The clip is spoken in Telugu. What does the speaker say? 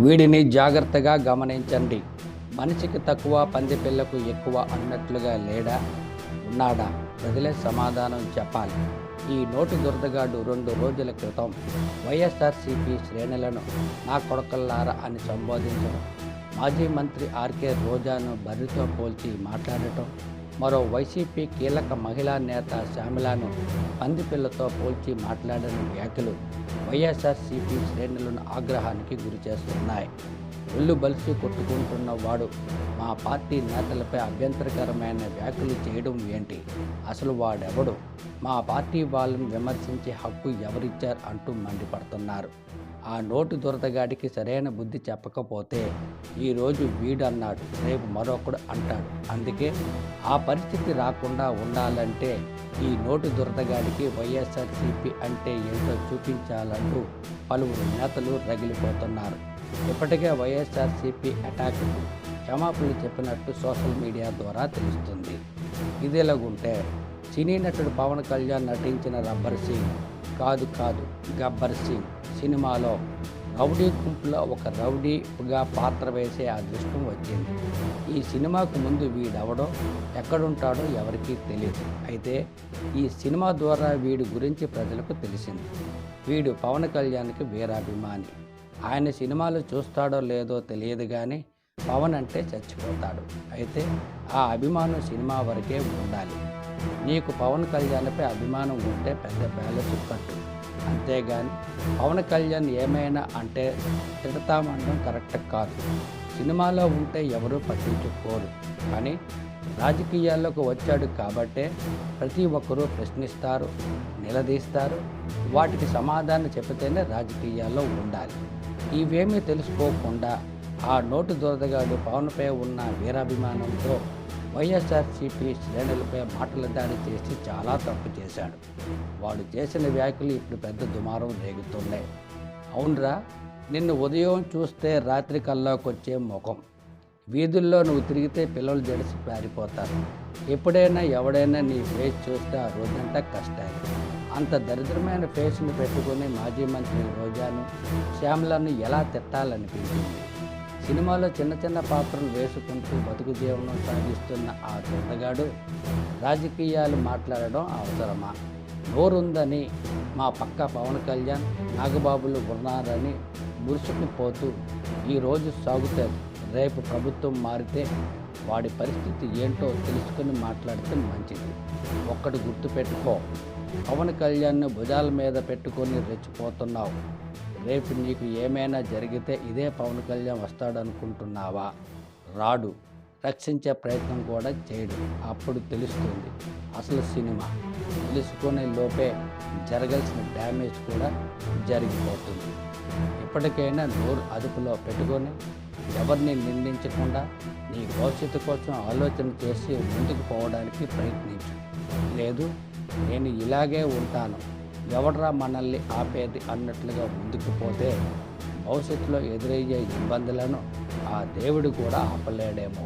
వీడిని జాగ్రత్తగా గమనించండి. మనిషికి తక్కువ పంది పిల్లకు ఎక్కువ అన్నట్లుగా లేడా, ఉన్నాడా? ప్రజలే సమాధానం చెప్పాలి. ఈ నోటి దురదగాడు 2 రోజుల క్రితం వైఎస్ఆర్సీపీ శ్రేణులను నా కొడకల్లారా అని సంబోధించడం, మాజీ మంత్రి ఆర్కే రోజాను బర్రెతో పోల్చి మాట్లాడటం, మరో వైసీపీ కీలక మహిళా నేత శ్యామలను పందిపిల్లతో పోల్చి మాట్లాడిన వ్యాఖ్యలు వైఎస్ఆర్సీపీ శ్రేణులను ఆగ్రహానికి గురిచేస్తున్నాయి. ఒళ్ళు బలిసి కొట్టుకుంటున్న వాడు మా పార్టీ నేతలపై అభ్యంతరకరమైన వ్యాఖ్యలు చేయడం ఏంటి? అసలు వాడెవడు? మా పార్టీ వాళ్ళని విమర్శించే హక్కు ఎవరిచ్చారు అంటూ మండిపడుతున్నారు. ఆ నోటి దురదగాడికి సరైన బుద్ధి చెప్పకపోతే ఈరోజు వీడు అన్నాడు, రేపు మరొకడు అంటాడు. అందుకే ఆ పరిస్థితి రాకుండా ఉండాలంటే ఈ నోటి దురదగాడికి వైఎస్ఆర్సీపీ అంటే ఏంటో చూపించాలంటూ పలువురు నేతలు రగిలిపోతున్నారు. ఇప్పటికే వైఎస్ఆర్సీపీ అటాక్కు క్షమాపణలు చెప్పినట్టు సోషల్ మీడియా ద్వారా తెలుస్తుంది. ఇదిలాగుంటే సినీ నటుడు పవన్ కళ్యాణ్ నటించిన రబ్బర్ సింగ్ కాదు గబ్బర్ సింగ్ సినిమాలో రౌడీ గుంపులో ఒక రౌడీగా పాత్ర వేసే అదృష్టం వచ్చింది. ఈ సినిమాకు ముందు వీడెవడో ఎక్కడుంటాడో ఎవరికీ తెలియదు. అయితే ఈ సినిమా ద్వారా వీడి గురించి ప్రజలకు తెలిసింది. వీడు పవన్ కళ్యాణ్కి వీరాభిమాని. ఆయన సినిమాలు చూస్తాడో లేదో తెలియదు కానీ పవన్ అంటే చచ్చిపోతాడు. అయితే ఆ అభిమానం సినిమా వరకే ఉండాలి. నీకు పవన్ కళ్యాణ్పై అభిమానం ఉంటే పెద్ద బ్యాలెన్స్ కట్టు. అంతేగాని పవన్ కళ్యాణ్ ఏమైనా అంటే తిడతామనడం కరెక్ట్ కాదు. సినిమాలో ఉంటే ఎవరూ పట్టించుకోరు, కానీ రాజకీయాల్లోకి వచ్చాడు కాబట్టే ప్రతి ఒక్కరూ ప్రశ్నిస్తారు, నిలదీస్తారు. వాటికి సమాధానం చెబితేనే రాజకీయాల్లో ఉండాలి. ఇవేమీ తెలుసుకోకుండా ఆ నోటు దురదగాడు పవన్పై ఉన్న వీరాభిమానంతో వైఎస్ఆర్సీపీ శ్రేణులపై మాటల దాడి చేసి చాలా తప్పు చేశాడు. వాడు చేసిన వ్యాఖ్యలు ఇప్పుడు పెద్ద దుమారం రేగుతున్నాయి. అవునరా, నిన్ను ఉదయం చూస్తే రాత్రి కల్లోకొచ్చే ముఖం. వీధుల్లో నువ్వు తిరిగితే పిల్లలు జడిసి పారిపోతారు. ఎప్పుడైనా ఎవడైనా నీ ఫేస్ చూస్తే ఆ రోజంతా కష్టాలు. అంత దరిద్రమైన ఫేస్ను పెట్టుకుని మాజీ మంత్రి రోజాను శ్యామలను ఎలా తిట్టాలనిపించింది? సినిమాలో చిన్న పాత్రలు వేసుకుంటూ బతుకు జీవనం సాగిస్తున్న ఆ దొండగాడు రాజకీయాలు మాట్లాడడం అవసరమా? నోరుందని మా పక్క పవన్ కళ్యాణ్, నాగబాబులు ఉన్నారని మురుసుకుపోతూ ఈరోజు సాగుతుంది. రేపు ప్రభుత్వం మారితే వాడి పరిస్థితి ఏంటో తెలుసుకుని మాట్లాడితే మంచిది. ఒక్కటి గుర్తుపెట్టుకో, పవన్ కళ్యాణ్ను భుజాల మీద పెట్టుకొని రెచ్చిపోతున్నావు. రేపు నీకు ఏమైనా జరిగితే ఇదే పవన్ కళ్యాణ్ వస్తాడనుకుంటున్నావా? రాడు. రక్షించే ప్రయత్నం కూడా చేయడు. అప్పుడు తెలుస్తుంది అసలు సినిమా. తెలుసుకునే లోపే జరగాల్సిన డ్యామేజ్ కూడా జరిగిపోతుంది. ఇప్పటికైనా నోరు అదుపులో పెట్టుకొని ఎవరిని నిందించకుండా నీ భవిష్యత్తు కోసం ఆలోచన చేసి ముందుకు పోవడానికి ప్రయత్నించు. లేదు నేను ఇలాగే ఉంటాను, ఎవడ్రా మనల్ని ఆపేది అన్నట్లుగా ముందుకు పోతే భవిష్యత్తులో ఎదురయ్యే ఇబ్బందులను ఆ దేవుడు కూడా ఆపలేడేమో.